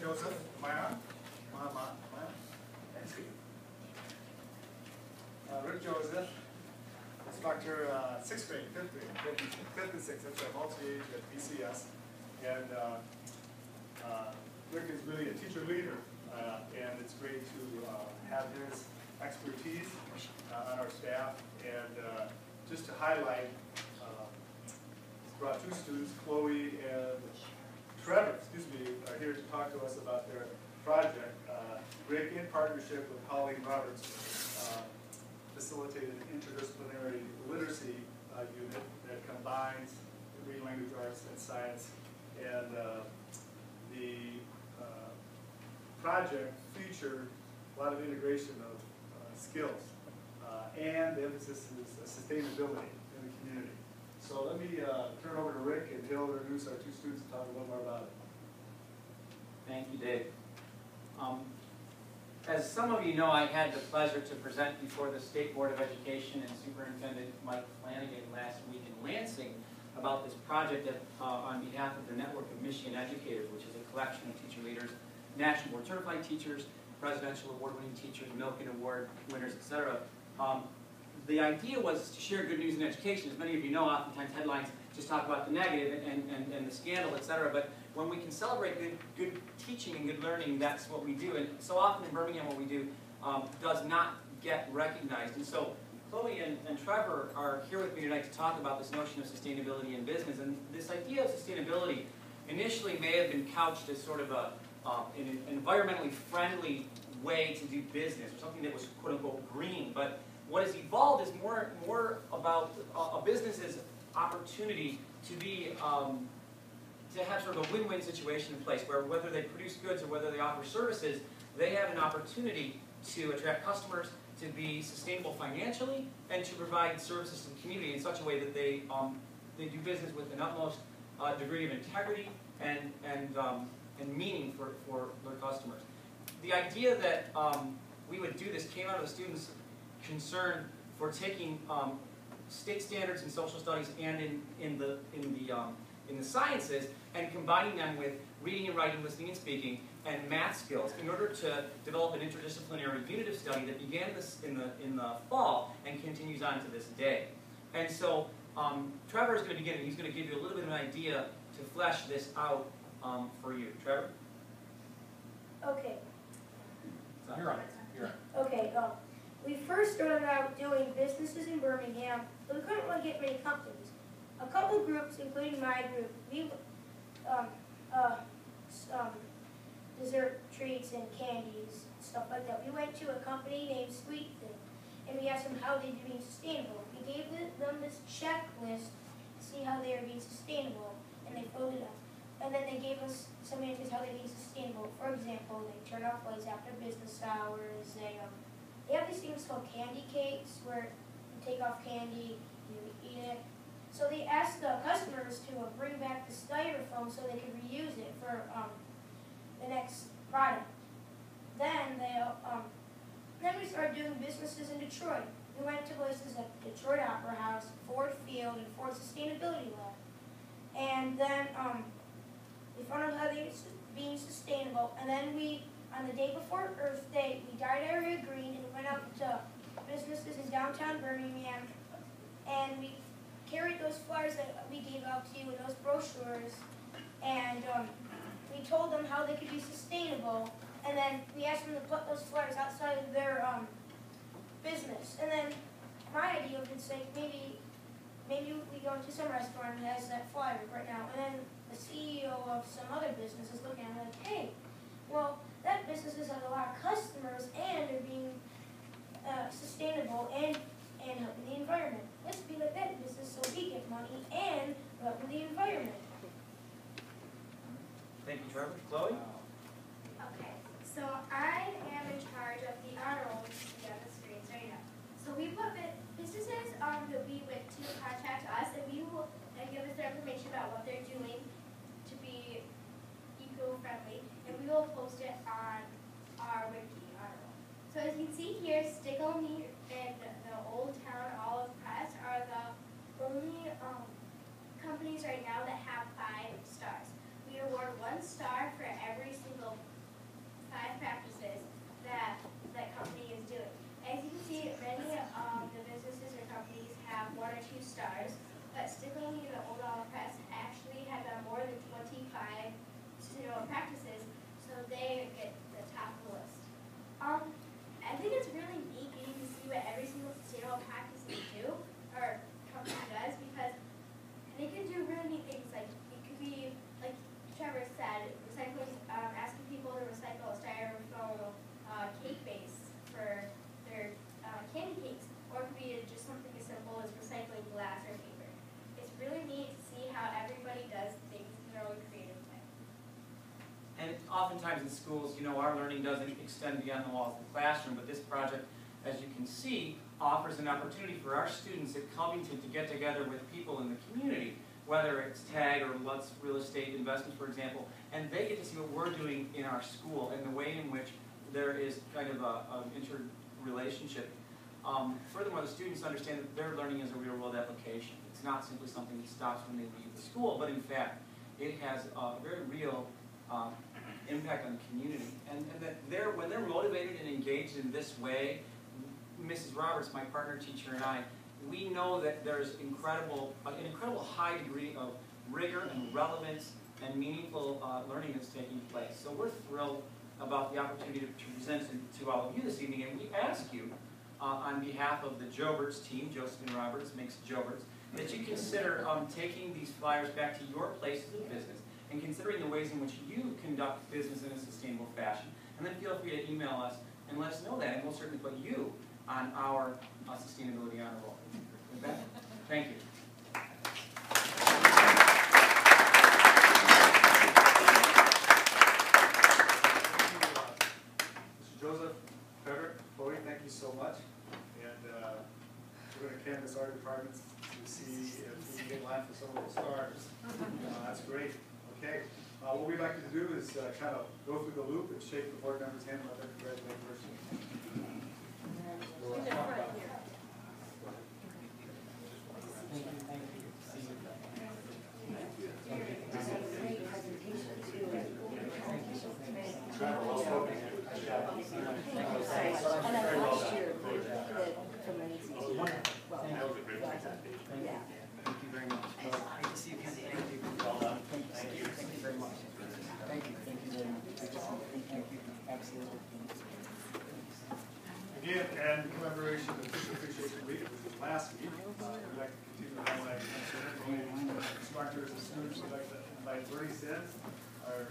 Joseph. Am I on? Am I on? Thanks. Rick Joseph, instructor, 6th grade, 5th grade, 5th and 6th, that's right, multi-age at BCS. And Rick is really a teacher leader, and it's great to have his expertise on our staff. And just to highlight, he's brought two students, Chloe and Trevor, are here to talk to us about their project. Rick, in partnership with Colleen Roberts, facilitated an interdisciplinary literacy unit that combines reading, language arts, and science. And the project featured a lot of integration of skills, and the emphasis is sustainability in the community. So let me turn over to Rick, and he'll introduce our two students and talk a little more about it. Thank you, Dave. As some of you know, I had the pleasure to present before the State Board of Education and Superintendent Mike Flanagan last week in Lansing about this project on behalf of the Network of Michigan Educators, which is a collection of teacher leaders, National Board Certified teachers, Presidential Award-winning teachers, Milken Award winners, etc. The idea was to share good news in education. As many of you know, oftentimes headlines just talk about the negative and the scandal, etc. But when we can celebrate good teaching and good learning, that's what we do. And so often in Birmingham, what we do does not get recognized. And so Chloe and Trevor are here with me tonight to talk about this notion of sustainability in business. And this idea of sustainability initially may have been couched as sort of an environmentally friendly way to do business, or something that was quote-unquote green. But what has evolved is more about a business's opportunity to be to have sort of a win-win situation in place, where whether they produce goods or whether they offer services, they have an opportunity to attract customers, to be sustainable financially, and to provide services to the community in such a way that they do business with an utmost degree of integrity and meaning for their customers. The idea that we would do this came out of the students' concern for taking state standards in social studies and in the sciences and combining them with reading and writing, listening and speaking, and math skills in order to develop an interdisciplinary unit of study that began in the fall and continues on to this day. And so Trevor is going to begin, and he's going to give you a little bit of an idea to flesh this out for you. Trevor? Okay. You're on. Okay, we first started out doing businesses in Birmingham, but we couldn't really get many companies. A couple of groups, including my group, we dessert treats and candies, stuff like that. We went to a company named Sweet Thing, and we asked them how they were being sustainable. We gave them this checklist to see how they were being sustainable, and they filled it up. And then they gave us some answers how they're being sustainable. For example, they turn off lights after business hours. They have these things called candy cakes, where you take off candy, you eat it. So they asked the customers to bring back the styrofoam so they could reuse it for the next product. Then we started doing businesses in Detroit. We went to places like Detroit Opera House, Ford Field, and Ford Sustainability Lab. And then we found out how they were being sustainable. And then on the day before Earth Day, we dyed our hair green and went out to businesses in downtown Birmingham, and we carried those flyers that we gave out to you and those brochures, and we told them how they could be sustainable, and then we asked them to put those flyers outside of their business. And then my idea was like, maybe we go to some restaurant that has that flyer right now, and then the CEO of some other business is looking at it like, hey, well, that business has a lot of customers and they're being sustainable and helping the environment. Let's be like that business so we get money and helping the environment. Thank you, Trevor. Chloe? Okay, so I am in charge of the honor roll, which you see on the screens right now. So we put businesses that we went to contact us, and we will give us their information about what they're doing to be eco-friendly, and we will post it on our wiki honor roll. So as you can see here, Stickle Me and the Old Town Olive Press are the only companies right now that have 5 stars. We award 1 star for every single oftentimes in schools, you know, our learning doesn't extend beyond the walls of the classroom, but this project, as you can see, offers an opportunity for our students at Covington to get together with people in the community, whether it's TAG or Lutz Real Estate Investments, for example, and they get to see what we're doing in our school and the way in which there is kind of an interrelationship. Furthermore, the students understand that their learning is a real-world application. It's not simply something that stops when they leave the school, but in fact, it has a very real impact on the community. And that when they're motivated and engaged in this way, Mrs. Roberts, my partner teacher, and I, we know that there's an incredible high degree of rigor and relevance and meaningful learning that's taking place. So we're thrilled about the opportunity to present to all of you this evening, and we ask you, on behalf of the Joberts team, Josephine Roberts makes Joberts, that you consider taking these flyers back to your places of business and considering the ways in which you conduct business in a sustainable fashion. And then feel free to email us and let us know that, and we'll certainly put you on our sustainability honor roll. With that, thank you. Mr. Joseph, Frederick, Chloe, thank you so much. And we're going to canvass our departments to see if we can get in line for some of those stars. That's great. Okay. What we'd like to do is kind of go through the loop and shake the board members' hand and let them congratulate the person. Again, and commemoration of Teacher Appreciation Week, which was last week, we'd like to continue to highlight instructors and students. We'd like to invite Bernie Sins, our